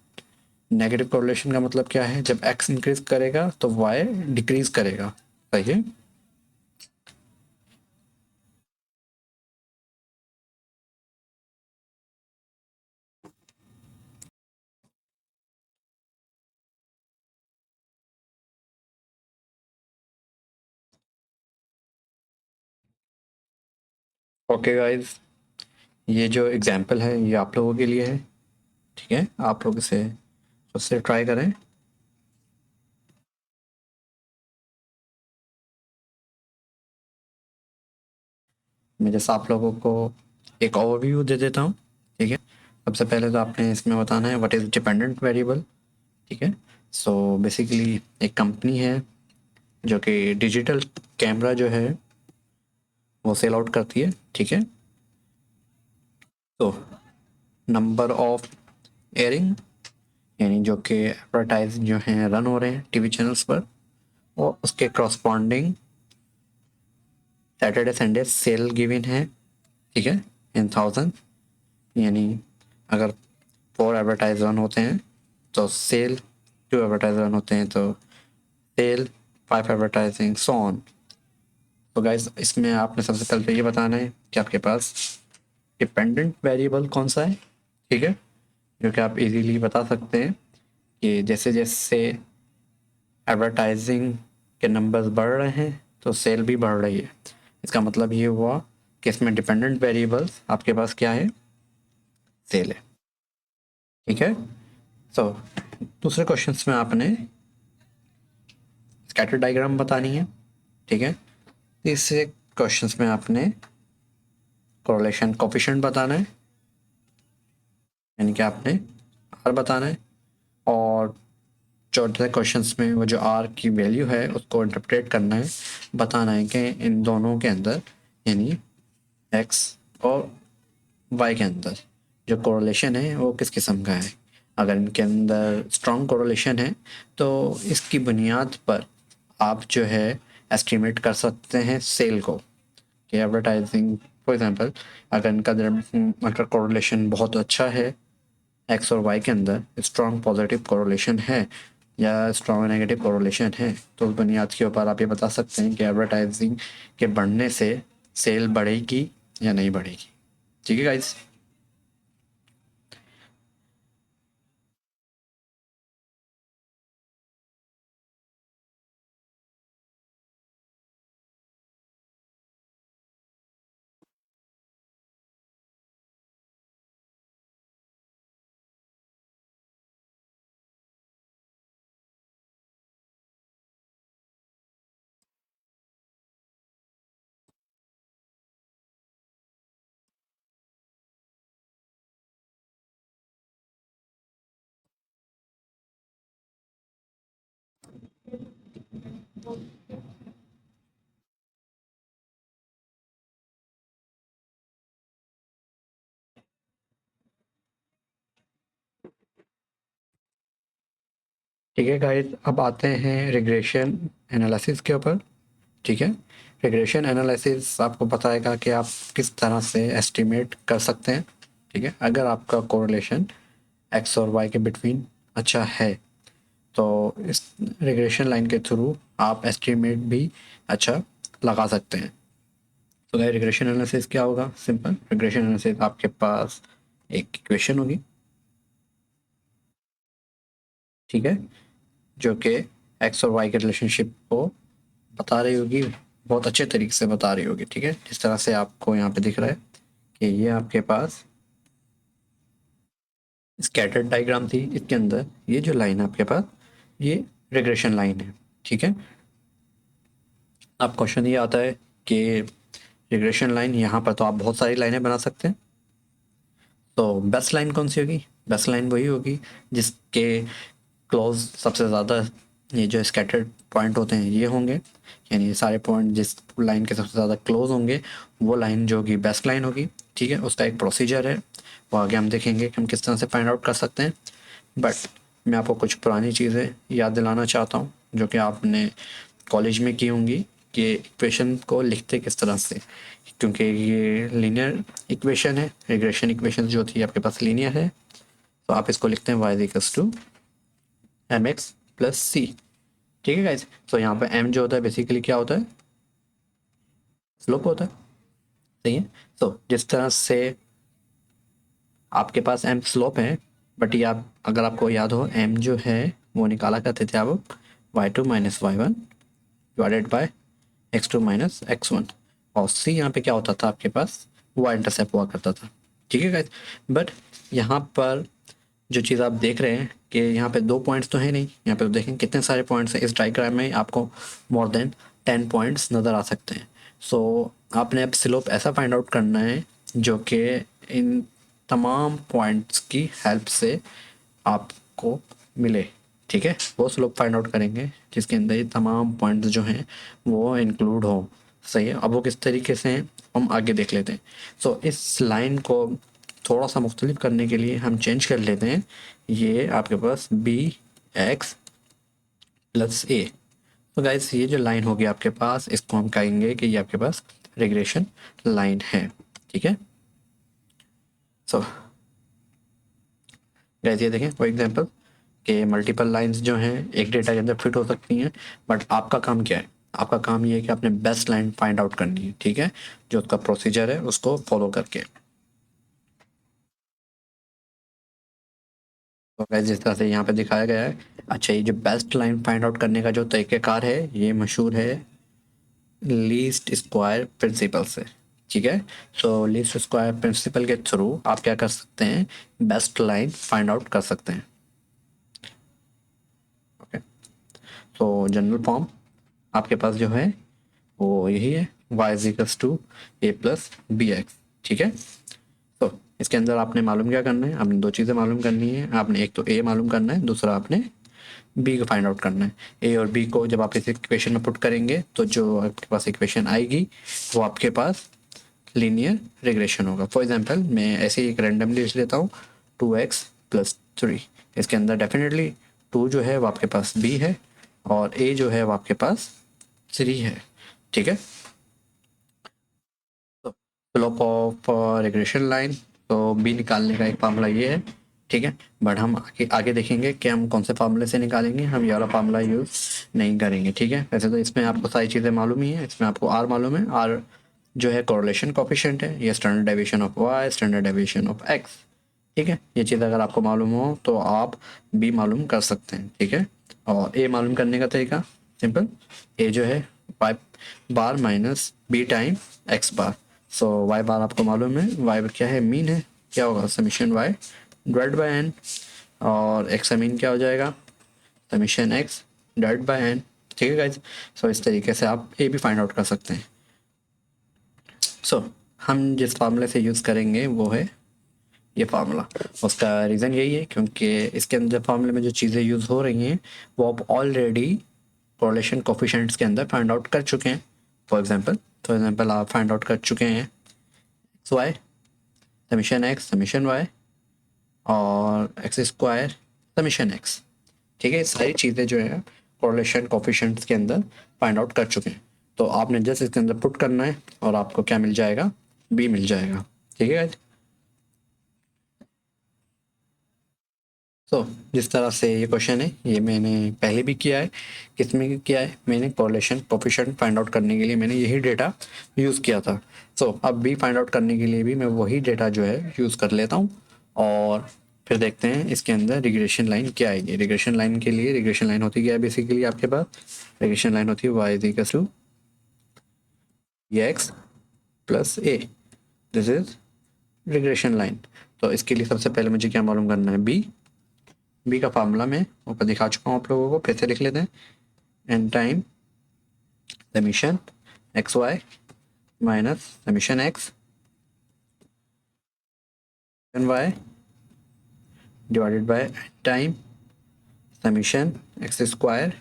[SPEAKER 1] नेगेटिव कोरिलेशन का मतलब क्या है, जब एक्स इंक्रीज करेगा तो वाई डिक्रीज करेगा। सही है। ओके गाइस, ये जो एग्जांपल है ये आप लोगों के लिए है। ठीक है, आप लोग इसे खुद से ट्राई करें। मैं जैसा आप लोगों को एक ओवरव्यू दे देता हूँ। ठीक है, सबसे पहले तो आपने इसमें बताना है व्हाट इज़ डिपेंडेंट वेरिएबल। ठीक है, सो बेसिकली एक कंपनी है जो कि डिजिटल कैमरा जो है वो सेल आउट करती है। ठीक है, तो नंबर ऑफ एयरिंग यानी जो कि एडवर्टाइज जो हैं रन हो रहे हैं टीवी चैनल्स पर, और उसके corresponding Saturday Sunday sale given है। ठीक है, इन थाउजेंड, यानी अगर 4 एडवर्टाइज रन होते हैं तो सेल, 2 एडवर्टाइज रन होते हैं तो सेल, 5 एडवर्टाइजिंग सो ऑन। तो गाइस इसमें आपने सबसे पहले तो ये बताना है कि आपके पास डिपेंडेंट वेरिएबल कौन सा है। ठीक है, जो कि आप इजीली बता सकते हैं कि जैसे जैसे एडवर्टाइजिंग के नंबर्स बढ़ रहे हैं तो सेल भी बढ़ रही है। इसका मतलब ये हुआ कि इसमें डिपेंडेंट वेरिएबल्स आपके पास क्या है, सेल है। ठीक है, सो दूसरे क्वेश्चन में आपने स्कैटर डायग्राम बतानी है। ठीक है, तीसरे क्वेश्चन में आपने कोरिलेशन कोफिशिएंट बताना है, यानी कि आपने आर बताना है। और चौथे क्वेश्चंस में वो जो आर की वैल्यू है उसको इंटरप्रेट करना है, बताना है कि इन दोनों के अंदर यानी एक्स और वाई के अंदर जो कोरिलेशन है वो किस किस्म का है। अगर इनके अंदर स्ट्रॉन्ग कोरिलेशन है तो इसकी बुनियाद पर आप जो है एस्टिमेट कर सकते हैं सेल को, कि एडवर्टाइजिंग फॉर एग्जांपल अगर इनका अगर कोरिलेशन बहुत अच्छा है, एक्स और वाई के अंदर स्ट्रॉन्ग पॉजिटिव कोरिलेशन है या स्ट्रॉन्ग नेगेटिव कोरिलेशन है, तो उस बुनियाद के ऊपर आप ये बता सकते हैं कि एडवर्टाइजिंग के बढ़ने से सेल बढ़ेगी या नहीं बढ़ेगी। ठीक है गाइस। ठीक है गाइस, अब आते हैं रिग्रेशन एनालिसिस के ऊपर। ठीक है, रिग्रेशन एनालिसिस आपको बताएगा कि आप किस तरह से एस्टिमेट कर सकते हैं। ठीक है, अगर आपका कोरिलेशन एक्स और वाई के बिटवीन अच्छा है तो इस रिग्रेशन लाइन के थ्रू आप एस्टिमेट भी अच्छा लगा सकते हैं। तो गाइस रिग्रेशन एनालिसिस क्या होगा, सिंपल रिग्रेशन एनालिसिस आपके पास एक इक्वेशन होगी। ठीक है, जो कि एक्स और वाई के रिलेशनशिप को बता रही होगी, बहुत अच्छे तरीके से बता रही होगी, ठीक है। जिस तरह से आपको यहाँ पे दिख रहा है कि ये आपके पास स्कैटर्ड डायग्राम थी, इसके अंदर ये जो लाइन है आपके पास, ये रिग्रेशन लाइन है, ठीक है। अब क्वेश्चन ये आता है कि रिग्रेशन लाइन, यहाँ पर तो आप बहुत सारी लाइनें बना सकते हैं, तो बेस्ट लाइन कौन सी होगी? बेस्ट लाइन वही होगी जिसके क्लोज सबसे ज़्यादा ये जो स्कैटर्ड पॉइंट होते हैं ये होंगे, यानी ये सारे पॉइंट जिस लाइन के सबसे ज़्यादा क्लोज होंगे वो लाइन जो होगी बेस्ट लाइन होगी, ठीक है। उसका एक प्रोसीजर है, वो आगे हम देखेंगे कि हम किस तरह से फाइंड आउट कर सकते हैं। बट मैं आपको कुछ पुरानी चीज़ें याद दिलाना चाहता हूँ जो कि आपने कॉलेज में की होंगी, कि इक्वेशन को लिखते किस तरह से, क्योंकि ये लीनियर इक्वेशन है। रिग्रेशन इक्वेशन जो थी आपके पास लीनियर है, तो आप इसको लिखते हैं y = mx + c, ठीक है गाइज। तो यहाँ पे m जो होता है बेसिकली क्या होता है? स्लोप होता है, सही है। तो जिस तरह से आपके पास m स्लोप है, बट ये आप अगर आपको याद हो m जो है वो निकाला करते थे आप y2 - y1 divided by x2 - x1, और c यहाँ पे क्या होता था आपके पास? y इंटरसेप्ट हुआ करता था, ठीक है गाइज। बट यहाँ पर जो चीज़ आप देख रहे हैं कि यहाँ पे 2 पॉइंट्स तो है नहीं, यहाँ पे तो देखें कितने सारे पॉइंट्स हैं। इस डायग्राम में आपको मोर देन 10 पॉइंट्स नज़र आ सकते हैं। सो आपने अब स्लोप ऐसा फाइंड आउट करना है जो कि इन तमाम पॉइंट्स की हेल्प से आपको मिले, ठीक है। वो स्लोप फाइंड आउट करेंगे जिसके अंदर ये तमाम पॉइंट्स जो हैं वो इंक्लूड हो, सही है। अब वो किस तरीके से हैं हम आगे देख लेते हैं। सो इस लाइन को थोड़ा सा मुख्तलिफ करने के लिए हम चेंज कर लेते हैं, ये आपके पास bx + a। तो गाइस ये जो लाइन होगी आपके पास, इसको हम कहेंगे कि ये आपके पास रिग्रेशन लाइन है, ठीक है। सो गाइस ये देखें फॉर एग्जांपल कि मल्टीपल लाइंस जो हैं एक डेटा के अंदर फिट हो सकती हैं, बट आपका काम क्या है? आपका काम ये है कि आपने बेस्ट लाइन फाइंड आउट करनी है, ठीक है, जो उसका प्रोसीजर है उसको फॉलो करके। तो गाइस जिस तरह से यहाँ पे दिखाया गया है, अच्छा ये जो बेस्ट लाइन फाइंड आउट करने का जो तरीक़ेकार है ये मशहूर है लीस्ट स्क्वायर प्रिंसिपल से, ठीक है। तो लीस्ट स्क्वायर प्रिंसिपल के थ्रू आप क्या कर सकते हैं? बेस्ट लाइन फाइंड आउट कर सकते हैं, ओके। तो जनरल फॉर्म आपके पास जो है वो यही है, y = a + bx, ठीक है। तो इसके अंदर आपने मालूम क्या करना है? आपने 2 चीज़ें मालूम करनी है। आपने एक तो a मालूम करना है, दूसरा आपने b को फाइंड आउट करना है। a और b को जब आप इस इक्वेशन में पुट करेंगे तो जो आपके पास इक्वेशन आएगी वो आपके पास लीनियर रिग्रेशन होगा। फॉर एग्जांपल मैं ऐसे ही एक रैंडमली लिख लेता हूँ 2x + 3। इसके अंदर डेफिनेटली 2 जो है वो आपके पास b है और a जो है वो आपके पास 3 है, ठीक है। तो स्लोप ऑफ रिग्रेशन लाइन, तो बी निकालने का एक फार्मूला ये है, ठीक है। बट हम आगे देखेंगे कि हम कौन से फार्मूले से निकालेंगे, हम ये वाला फार्मूला यूज़ नहीं करेंगे, ठीक है। वैसे तो इसमें आपको सारी चीज़ें मालूम ही है, इसमें आपको आर मालूम है, आर जो है कोरिलेशन कोफिशिएंट है, ये standard deviation of Y, standard deviation of X, ठीक है। ये चीज़ अगर आपको मालूम हो तो आप बी मालूम कर सकते हैं, ठीक है। और ए मालूम करने का तरीका सिंपल, ए जो है वाई बार माइनस बी टाइम एक्स बार। सो वाई बार आपको मालूम है, वाई क्या है? मीन है, क्या होगा? Summation Y divide by N, और एक्स मीन क्या हो जाएगा? Summation X divide by N, ठीक है गाइज। सो इस तरीके से आप ए भी फाइंड आउट कर सकते हैं। सो हम जिस फार्मूले से यूज़ करेंगे वो है ये फार्मूला। उसका रीज़न यही है क्योंकि इसके अंदर फार्मूले में जो चीज़ें यूज़ हो रही हैं वो आप ऑलरेडी कोरिलेशन कोफिशिएंट्स के अंदर फाइंड आउट कर चुके हैं। फॉर एग्जांपल आप फाइंड आउट कर चुके हैं X Y, summation X summation Y, और एक्स स्क्वायर समीशन एक्स, ठीक है। सारी चीज़ें जो है कोरिलेशन कोफिशिएंट्स के अंदर फाइंड आउट कर चुके हैं। तो आपने जस्ट इसके अंदर पुट करना है और आपको क्या मिल जाएगा? बी मिल जाएगा, ठीक है। तो जिस तरह से ये क्वेश्चन है ये मैंने पहले भी किया है। किसमें किया है? मैंने कोरिलेशन कोफिशिएंट फाइंड आउट करने के लिए मैंने यही डेटा यूज़ किया था। सो अब भी फाइंड आउट करने के लिए भी मैं वही डेटा जो है यूज़ कर लेता हूँ, और फिर देखते हैं इसके अंदर रिग्रेशन लाइन क्या आएगी। रिग्रेशन लाइन के लिए रिग्रेशन लाइन होती क्या है? बेसिकली आपके पास रिग्रेशन लाइन होती है y = x plus A, this is regression line. तो इसके लिए सबसे पहले मुझे क्या मालूम करना है, बी का फार्मूला मैं ऊपर दिखा चुका हूँ आप लोगों को, फिर से लिख लेते हैं। N time summation X Y minus summation X N Y divided by time summation X square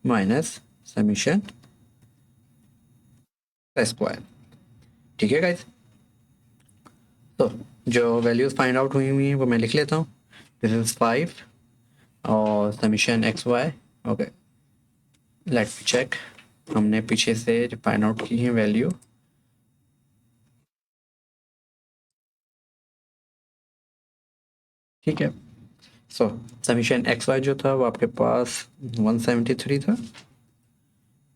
[SPEAKER 1] minus summation square. ठीक है गाइस, तो जो वैल्यूज फाइंड आउट हुई हैं वो मैं लिख लेता हूँ। दिस इज 5 और summation X Y. Okay, let me check. हमने पीछे से जो फाइंड आउट की है वैल्यू, ठीक है। सो समीशन एक्स वाई जो था वो आपके पास 173 था,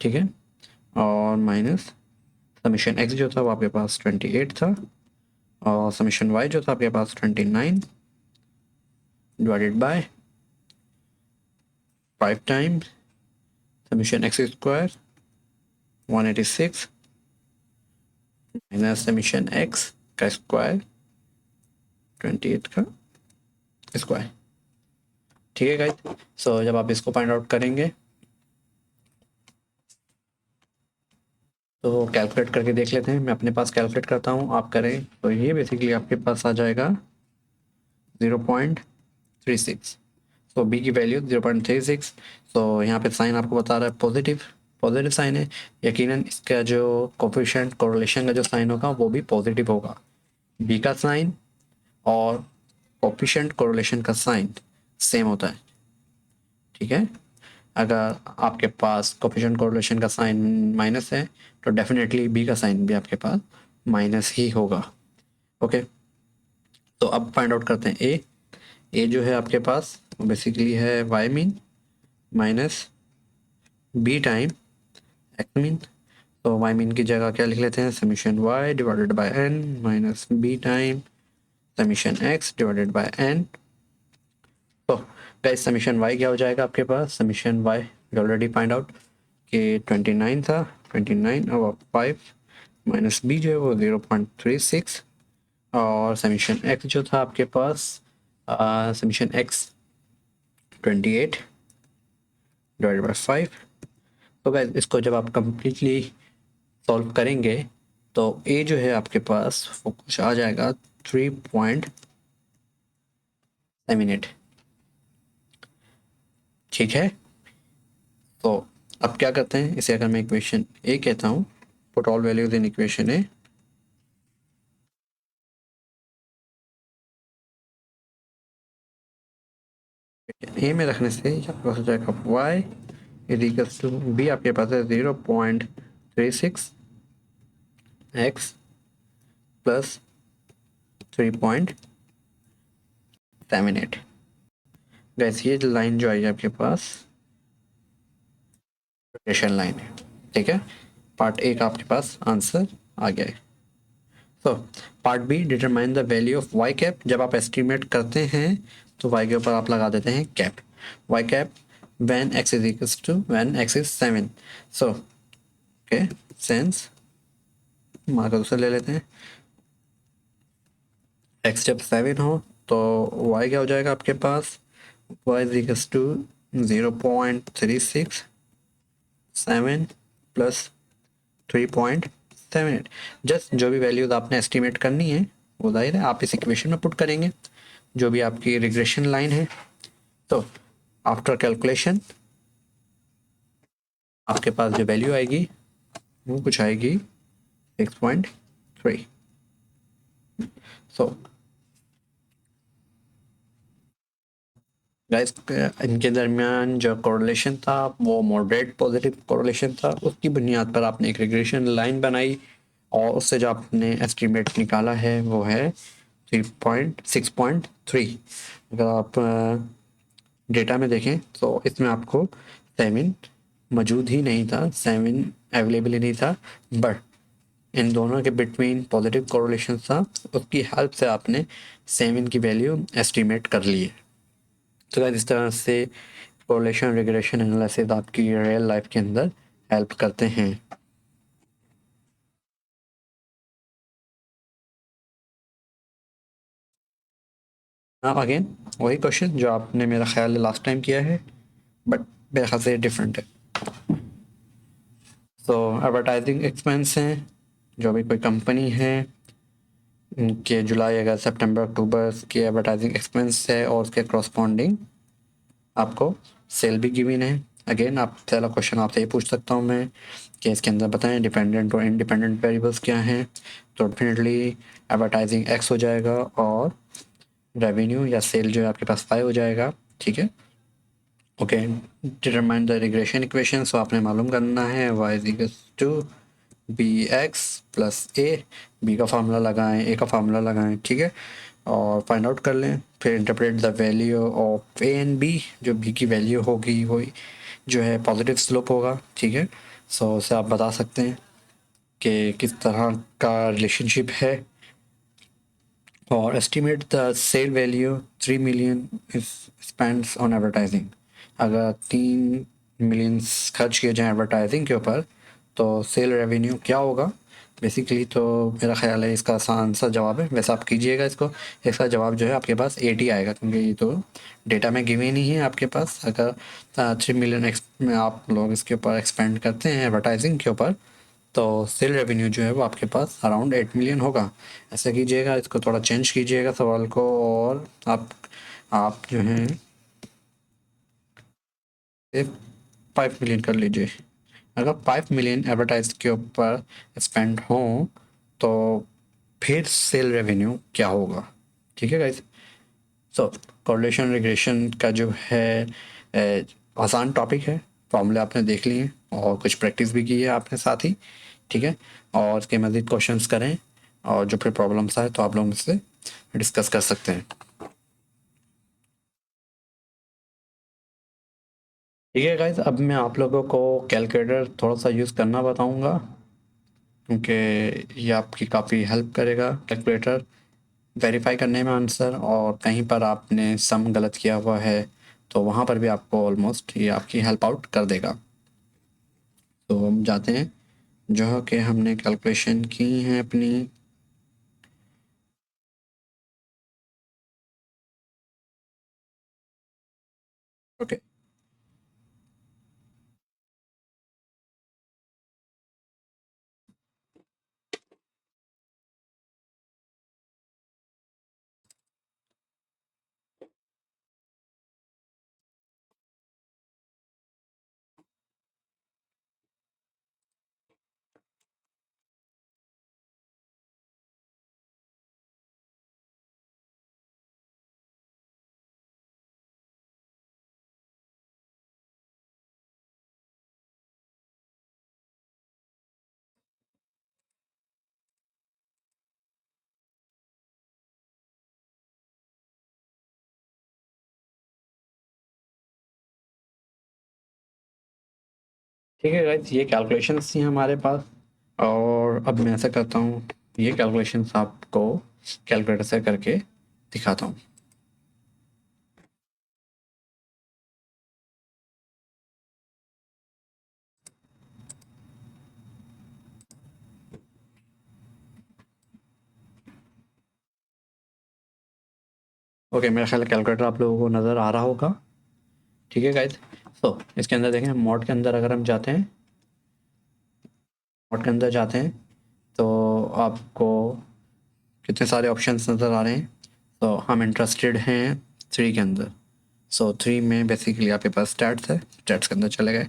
[SPEAKER 1] ठीक है, और माइनस समीशन एक्स जो था वो आपके पास 28 था, और समीशन वाई जो था आपके पास 29 divided by 5 times summation X square 186 minus summation x का स्क्वायर 28 का स्क्वायर। ठीक है गाइस, सो जब आप इसको फाइंड आउट करेंगे तो कैलकुलेट करके देख लेते हैं। मैं अपने पास कैलकुलेट करता हूँ, आप करें। तो ये बेसिकली आपके पास आ जाएगा 0.36। तो बी की वैल्यू 0.36। तो यहाँ पे साइन आपको बता रहा है पॉजिटिव, पॉजिटिव साइन है। यकीनन इसका जो कोफिशिएंट कोरिलेशन का जो साइन होगा वो भी पॉजिटिव होगा। बी का साइन और कोफिशिएंट कोरिलेशन का साइन सेम होता है, ठीक है। अगर आपके पास कोफिशिएंट कोरिलेशन का साइन माइनस है तो डेफिनेटली बी का साइन भी आपके पास माइनस ही होगा। ओके, तो अब फाइंड आउट करते हैं ए जो है आपके पास बेसिकली है Y mean minus B time X mean. तो वाई मीन की जगह क्या लिख लेते हैं, summation Y divided by N minus B time summation X divided by N. तो गाइस समीशन वाई क्या हो जाएगा आपके पास, summation Y already find out कि 29 था, 29 और 5 माइनस बी जो है वो 0.36, और समीशन एक्स जो था आपके पास समीशन एक्स 28 डिवाइडेड बाय 5। तो गाइस इसको जब आप कंप्लीटली सॉल्व करेंगे तो ए जो है आपके पास वो कुछ आ जाएगा 3.78, ठीक है। तो अब क्या करते हैं, इसे अगर मैं इक्वेशन ए कहता हूँ, put all values in equation A में रखने से आपके पास हो जाएगा y is equals to B आपके पास है 0.36 x प्लस 3.78। गैस ये लाइन जो आई है आपके पास रोटेशन लाइन है, ठीक है। पार्ट ए का आपके पास आंसर आ गया है। तो part B, determine the value of Y cap. जब आप एस्टिमेट करते हैं तो वाई के ऊपर आप लगा देते हैं cap, Y cap when x is equals to when x is 7। so okay, since marker दूसरा ले लेते हैं, x जब 7 हो तो y क्या हो जाएगा आपके पास, y is equals to 0.36 7 plus 3.78। Just जो भी वैल्यूज आपने एस्टिमेट करनी है वो जाहिर है आप इस इक्वेशन में पुट करेंगे, जो भी आपकी रिग्रेशन लाइन है। तो आफ्टर कैलकुलेशन आपके पास जो वैल्यू आएगी वो कुछ आएगी 6.3। सो गाइस इनके दरमियान जो कोरिलेशन था वो मॉडरेट पॉजिटिव कोरिलेशन था। उसकी बुनियाद पर आपने एक रिग्रेशन लाइन बनाई और उससे जो आपने एस्टिमेट निकाला है वो है 6.3। अगर आप डेटा में देखें तो इसमें आपको 7 मौजूद ही नहीं था, 7 अवेलेबल ही नहीं था, बट इन दोनों के बिटवीन पॉजिटिव कोरिलेशन था, उसकी हेल्प से आपने 7 की वैल्यू एस्टिमेट कर ली है। तो इस तरह से कोरिलेशन रिग्रेशन एनालिसिस आपकी रियल लाइफ के अंदर हेल्प करते हैं। अगेन वही क्वेश्चन जो आपने मेरा ख्याल है लास्ट टाइम किया है, बट मेरे ख्याल से डिफरेंट है। तो एडवर्टाइजिंग एक्सपेंस हैं, जो भी कोई कंपनी है उनके जुलाई अगस्त सितंबर अक्टूबर की एडवर्टाइजिंग एक्सपेंस है और उसके करस्पॉन्डिंग आपको सेल भी गिवन है। अगेन आप पहला क्वेश्चन आपसे ये पूछ सकता हूँ मैं कि इसके अंदर बताएं डिपेंडेंट और इंडिपेंडेंट वेरिएबल्स क्या हैं। तो डेफिनेटली एडवर्टाइजिंग एक्स हो जाएगा और रेवेन्यू या सेल जो है आपके पास वाई हो जाएगा। ठीक है, okay. Determine the regression equation, so आपने मालूम करना है Y is equals to B X plus A. B का फार्मूला लगाएं, ए का फार्मूला लगाएं, ठीक है, और फाइंड आउट कर लें। फिर interpret the value of A and B, जो बी की वैल्यू होगी वही जो है पॉजिटिव स्लोप होगा। ठीक है, सो उसे आप बता सकते हैं कि किस तरह का रिलेशनशिप है। और estimate the sale value 3 million is spends on advertising. अगर 3 मिलियन खर्च किए जाएँ एडवर्टाइजिंग के ऊपर तो सेल रेवेन्यू क्या होगा बेसिकली। तो मेरा ख्याल है इसका आसान सा जवाब है, वैसे आप कीजिएगा इसको। इसका जवाब जो है आपके पास 80 आएगा, क्योंकि ये तो डेटा में गिवन ही है आपके पास। अगर 3 मिलियन में आप लोग इसके ऊपर एक्सपेंड करते हैं एडवर्टाइजिंग के ऊपर, तो सेल रेवेन्यू जो है वो आपके पास अराउंड 8 मिलियन होगा। ऐसा कीजिएगा, इसको थोड़ा चेंज कीजिएगा सवाल को, और आप जो हैं 5 मिलियन कर लीजिए। अगर 5 मिलियन एडवर्टाइज के ऊपर स्पेंड हों तो फिर सेल रेवेन्यू क्या होगा। ठीक है गाइस, सो कोरिलेशन रिग्रेशन का जो है आसान टॉपिक है। फॉर्मूले आपने देख लिए और कुछ प्रैक्टिस भी की है आपने साथ ही। ठीक है, और इसके मज़ीद क्वेश्चंस करें और जो फिर प्रॉब्लम्स आए तो आप लोग मुझसे डिस्कस कर सकते हैं। ठीक है गाइस, अब मैं आप लोगों को कैलकुलेटर थोड़ा सा यूज़ करना बताऊंगा, क्योंकि ये आपकी काफ़ी हेल्प करेगा कैलकुलेटर वेरीफाई करने में आंसर। और कहीं पर आपने सम गलत किया हुआ है तो वहाँ पर भी आपको ऑलमोस्ट ये आपकी हेल्प आउट कर देगा। तो हम जाते हैं जो कि हमने कैलकुलेशन की हैं अपनी। ओके, ठीक है गाइस, ये कैलकुलेशंस थी हमारे पास। और अब मैं ऐसा करता हूँ, ये कैलकुलेशंस आपको कैलकुलेटर से करके दिखाता हूँ। ओके, मेरा ख्याल है कैलकुलेटर आप लोगों को नज़र आ रहा होगा। ठीक है गाइस, सो इसके अंदर देखें, मोड के अंदर अगर हम जाते हैं, मोड के अंदर जाते हैं तो आपको कितने सारे ऑप्शंस नज़र आ रहे हैं। तो हम इंटरेस्टेड हैं 3 के अंदर। सो 3 में बेसिकली आपके पास स्टैट्स है, स्टैट्स के अंदर चले गए।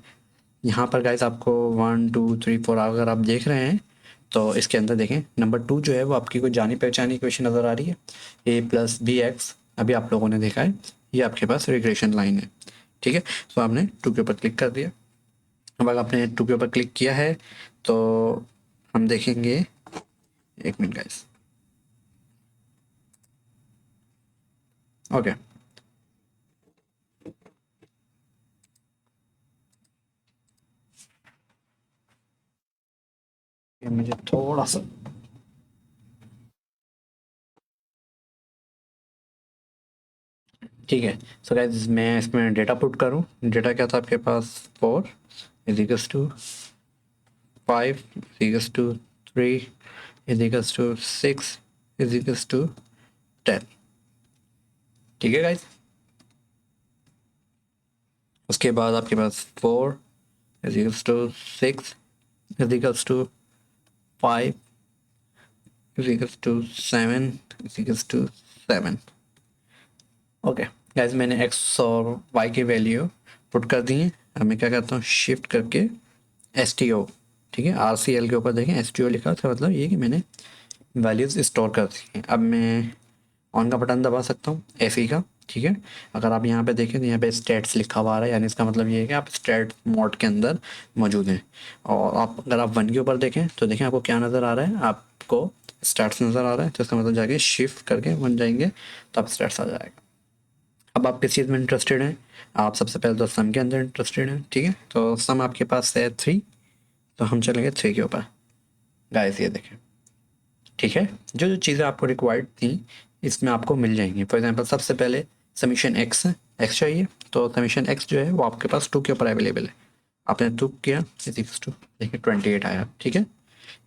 [SPEAKER 1] यहाँ पर गाइस आपको 1 2 3 4 अगर आप देख रहे हैं तो इसके अंदर देखें नंबर 2 जो है वो आपकी कोई जानी पहचानी इक्वेशन नज़र आ रही है, ए प्लस बी एक्स। अभी आप लोगों ने देखा है ये आपके पास रिग्रेशन लाइन है। ठीक है, तो आपने 2 के ऊपर क्लिक कर दिया। अब अगर आपने 2 के ऊपर क्लिक किया है तो हम देखेंगे, एक मिनट गाइस। ओके, ये मुझे थोड़ा सा, ठीक है। सो गाइस मैं इसमें डेटा पुट करूँ, डेटा क्या था आपके पास, 4 is equals to 5 is equals to 3 is equals to 6 is equals to 10। ठीक है गाइज। उसके बाद आपके पास 4 is equals to 6 is equals to 5 is equals to 7 is equals to 7। Okay guys, मैंने एक्स और वाई की वैल्यू पुट कर दी है। अब मैं क्या करता हूँ, शिफ्ट करके एस टी ओ, ठीक है, आर सी एल के ऊपर देखें एस टी ओ लिखा, उसका मतलब ये कि मैंने वैल्यूज़ स्टोर कर दी हैं। अब मैं ऑन का बटन दबा सकता हूँ एफ का, ठीक है। अगर आप यहाँ पे देखें तो यहाँ पे स्टेट्स लिखा हुआ आ रहा है, यानी इसका मतलब ये है कि आप स्टेट मोड के अंदर मौजूद हैं। और आप अगर आप 1 के ऊपर देखें तो देखें आपको क्या नज़र आ रहा है, आपको स्टेट्स नज़र आ रहा है। तो इसका मतलब जाके शिफ्ट करके 1 जाएंगे तो आप स्टेट्स आ जाएगा। अब आप किस चीज़ में इंटरेस्टेड हैं, आप सबसे पहले तो सम के अंदर इंटरेस्टेड हैं, ठीक है। तो सम आपके पास है 3, तो हम चलेंगे 3 के ऊपर। गाइस ये देखें, ठीक है, जो जो चीज़ें आपको रिक्वायर्ड थी इसमें आपको मिल जाएंगी। फॉर एग्जांपल सबसे पहले समीशन एक्स है, एक्स चाहिए, तो समीशन एक्स जो है वो आपके पास 2 के ऊपर अवेलेबल है। आपने 2 किया इज टू, देखिए 28 आया, ठीक है।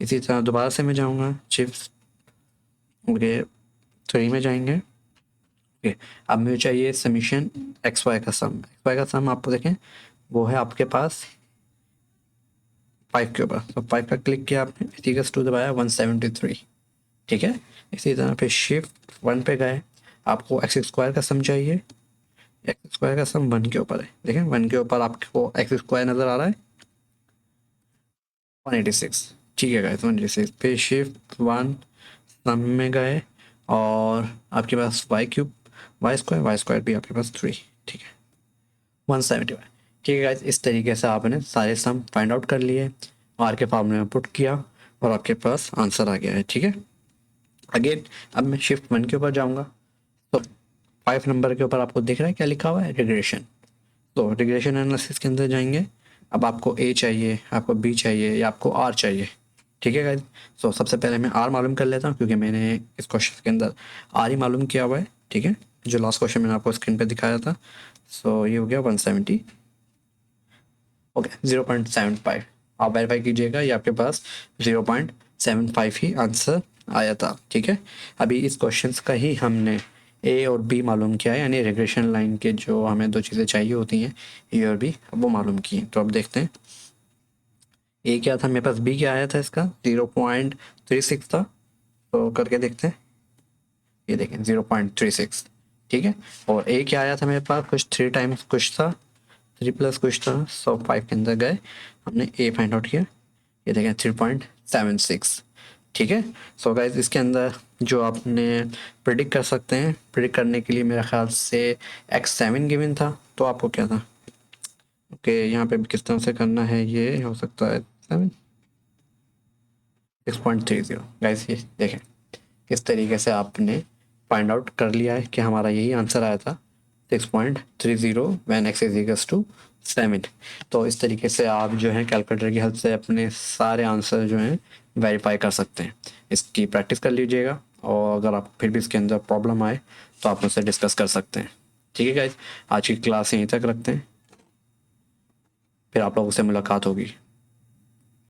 [SPEAKER 1] इसी तरह दोबारा से मैं जाऊँगा चिप्स, ओके 3 में जाएंगे। ओके, अब मुझे चाहिए समीशन एक्स वाई का सम। एक्स वाई का सम आपको देखें वो है आपके पास 5 के ऊपर, तो 5 का क्लिक किया आपने, इज टू दबाया 173, ठीक है। इसी तरह पे शिफ्ट 1 पे गए, आपको एक्स स्क्वायर का सम चाहिए। एक्स स्क्वायर का सम 1 के ऊपर है, देखें 1 के ऊपर आपको एक्स स्क्वायर नज़र आ रहा है 186, ठीक है गाइस 186 पे शिफ्ट 1 सम में गए, और आपके पास वाई क्यूब, वाई स्क्वायर भी आपके पास 3, ठीक है 171, ठीक है गाइस। इस तरीके से आपने सारे सम फाइंड आउट कर लिए, आर के फॉर्मूले में पुट किया और आपके पास आंसर आ गया है, ठीक है। अगेन अब मैं शिफ्ट 1 के ऊपर जाऊंगा, तो 5 नंबर के ऊपर आपको दिख रहा है क्या लिखा हुआ है, रिग्रेशन। तो रिग्रेशन एनालिसिस के अंदर जाएंगे। अब आपको ए चाहिए, आपको बी चाहिए, या आपको आर चाहिए, ठीक है गाइज। सो सबसे पहले मैं आर मालूम कर लेता हूँ, क्योंकि मैंने इस क्वेश्चन के अंदर आर ही मालूम किया हुआ है, ठीक है, जो लास्ट क्वेश्चन मैंने आपको स्क्रीन पे दिखाया था। सो ये हो गया 170, ओके 0.75। आप वेरीफाई कीजिएगा, ये आपके पास 0.75 ही आंसर आया था, ठीक है। अभी इस क्वेश्चन का ही हमने ए और बी मालूम किया है, यानी रिग्रेशन लाइन के जो हमें 2 चीज़ें चाहिए होती हैं ए और बी, वो मालूम की हैं। तो अब देखते हैं ए क्या था मेरे पास, बी क्या आया था, इसका 0.36 था। तो करके देखते हैं, ये देखें 0.36, ठीक है। और ए क्या आया था मेरे पास, कुछ 3 टाइम्स कुछ था, 3 प्लस कुछ था, सो 5 के अंदर गए, हमने ए फाइंड आउट किया, ये देखें 3.76, ठीक है। सो गाइज इसके अंदर जो आपने प्रिडिक्ट कर सकते हैं, प्रिडिक्ट करने के लिए मेरे ख्याल से x7 गिवन था, तो आपको क्या था, ओके यहाँ पे किस तरह से करना है, ये हो सकता है 6.30। गाइज ये देखें किस तरीके से आपने फाइंड आउट कर लिया है कि हमारा यही आंसर आया था 6.30 when x is equals to 7। तो इस तरीके से आप जो है कैलकुलेटर की हेल्प से अपने सारे आंसर जो हैं वेरीफाई कर सकते हैं। इसकी प्रैक्टिस कर लीजिएगा, और अगर आप फिर भी इसके अंदर प्रॉब्लम आए तो आप मुझसे डिस्कस कर सकते हैं, ठीक है गाइज। आज की क्लास यहीं तक रखते हैं, फिर आप लोगों से मुलाकात होगी।